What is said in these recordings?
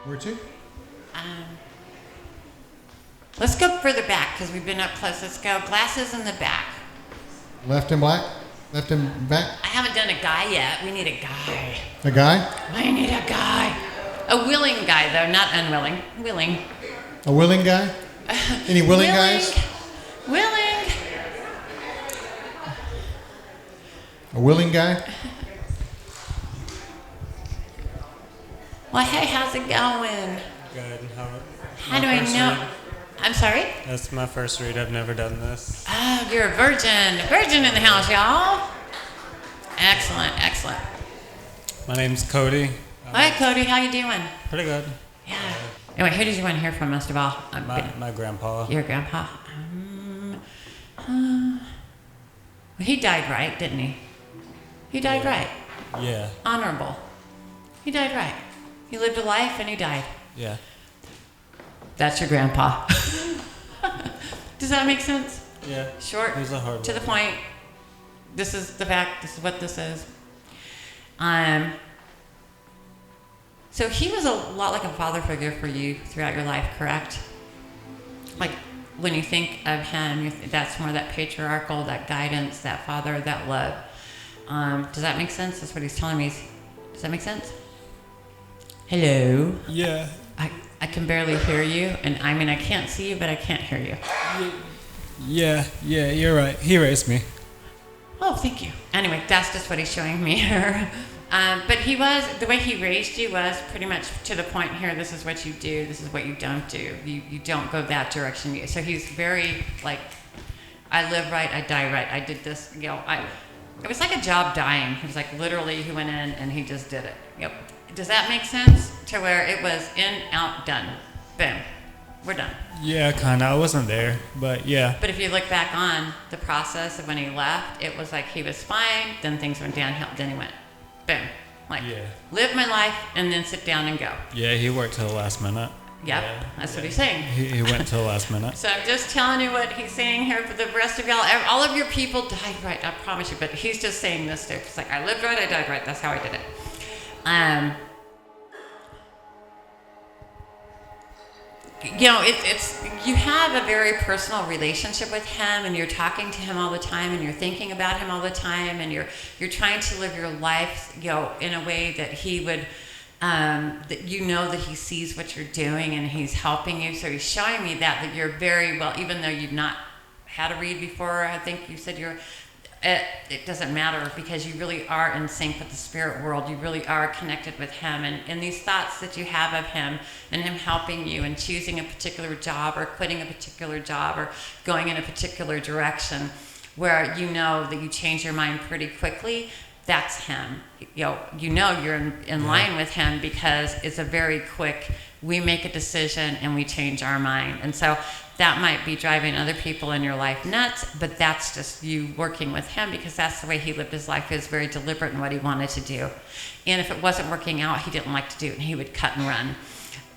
Where to? Let's go further back because we've been up close. Let's go glasses in the back. Left and black? Left and back? I haven't done a guy yet. We need a guy. A guy? We need a guy. A willing guy, though, not unwilling. Willing. A willing guy? Any willing guys? Willing. A willing guy? Well, hey, how's it going? Good. How do I know? Read. I'm sorry? That's my first read. I've never done this. Oh, you're a virgin. A virgin in the house, y'all. Excellent, excellent. My name's Cody. Hi, Cody. How you doing? Pretty good. Yeah. Anyway, who did you want to hear from most of all? My grandpa. Your grandpa? Well, he died right, didn't he? He died right. Yeah. Honorable. He died right. He lived a life and he died. Yeah. That's your grandpa. Does that make sense? Yeah. Short, He's a hard to the one. point. This is the fact. This is what this is. So he was a lot like a father figure for you throughout your life, correct? Like when you think of him, that's more that patriarchal, that guidance, that father, that love. Does that make sense? That's what he's telling me. Does that make sense? Hello? Yeah. I can barely hear you, and I mean, I can't see you, but I can't hear you. Yeah, you're right. He raised me. Oh, thank you. Anyway, that's just what he's showing me here. But the way he raised you was pretty much to the point here, this is what you do, this is what you don't do. You don't go that direction. So he's very like, I live right, I die right, I did this, it was like a job dying. He was like, literally, he went in and he just did it. Yep. Does that make sense? To where it was in, out, done. Boom. We're done. Yeah, kinda. I wasn't there, but yeah. But if you look back on the process of when he left, it was like he was fine, then things went downhill, then he went, boom. Like, live my life and then sit down and go. Yeah, he worked till the last minute. Yep, that's what he's saying. He went till the last minute. So I'm just telling you what he's saying here for the rest of y'all. All of your people died right, I promise you. But he's just saying this too. It's like, I lived right, I died right. That's how I did it. It's you have a very personal relationship with him, and you're talking to him all the time, and you're thinking about him all the time, and you're trying to live your life, in a way that he would, that that he sees what you're doing and he's helping you. So he's showing me that you're very well, even though you've not had a read before. I think you said it doesn't matter because you really are in sync with the spirit world. You really are connected with him, and these thoughts that you have of him and him helping you and choosing a particular job or quitting a particular job or going in a particular direction where that you change your mind pretty quickly, that's him. You're in line with him because it's a very quick, we make a decision and we change our mind. And so that might be driving other people in your life nuts, but that's just you working with him because that's the way he lived his life. He was very deliberate in what he wanted to do. And if it wasn't working out, he didn't like to do it, and he would cut and run.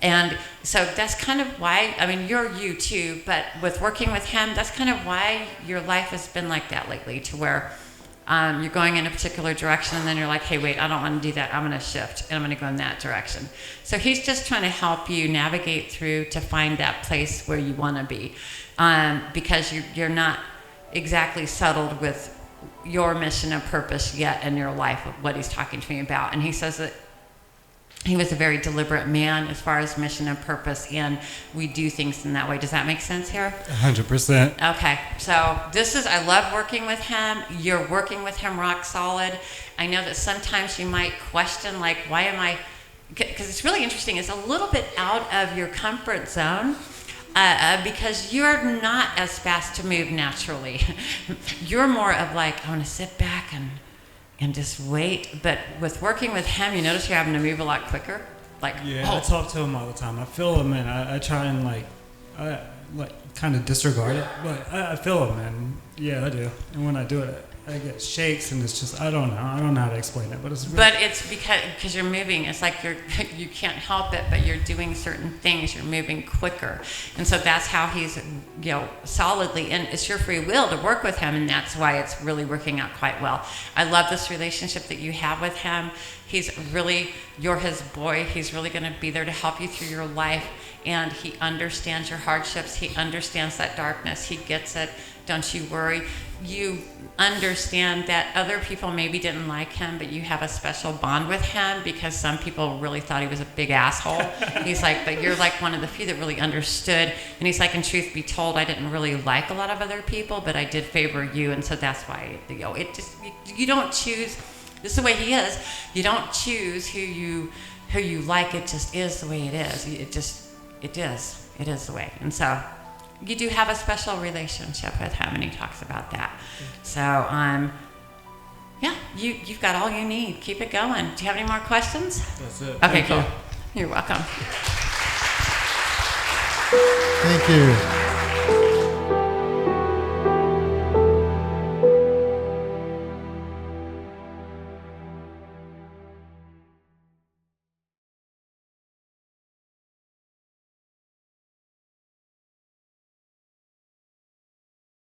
And so that's kind of why, you're you too, but with working with him, that's kind of why your life has been like that lately, to where you're going in a particular direction and then you're like, hey, wait, I don't want to do that. I'm going to shift and I'm going to go in that direction. So he's just trying to help you navigate through to find that place where you want to be, because you're not exactly settled with your mission and purpose yet in your life of what he's talking to me about. And he says that he was a very deliberate man as far as mission and purpose, and we do things in that way. Does that make sense here? 100%. Okay, so I love working with him. You're working with him rock solid. I know that sometimes you might question, like, why am I, because it's really interesting. It's a little bit out of your comfort zone. Because you're not as fast to move naturally. You're more of like, I want to sit back and just wait. But with working with him, you notice you're having to move a lot quicker. I talk to him all the time. I feel him, and I try and kind of disregard it, but I feel him, and yeah, I do. And when I do it, I get shakes, and it's just I don't know how to explain it, but it's really, But it's because you're moving. It's like you can't help it, but you're doing certain things. You're moving quicker, and so that's how he's solidly. And it's your free will to work with him, and that's why it's really working out quite well. I love this relationship that you have with him. You're his boy. He's really going to be there to help you through your life, and he understands your hardships. He understands that darkness. He gets it. Don't you worry. You understand that other people maybe didn't like him, but you have a special bond with him because some people really thought he was a big asshole. He's like, but you're like one of the few that really understood. And he's like, in truth be told, I didn't really like a lot of other people, but I did favor you. And so that's why, you don't choose. This is the way he is. You don't choose who you like. It just is the way it is. It is the way. And so you do have a special relationship with him, and he talks about that. So, you've got all you need. Keep it going. Do you have any more questions? that's it. Okay, Thank cool. you. You're welcome. Thank you.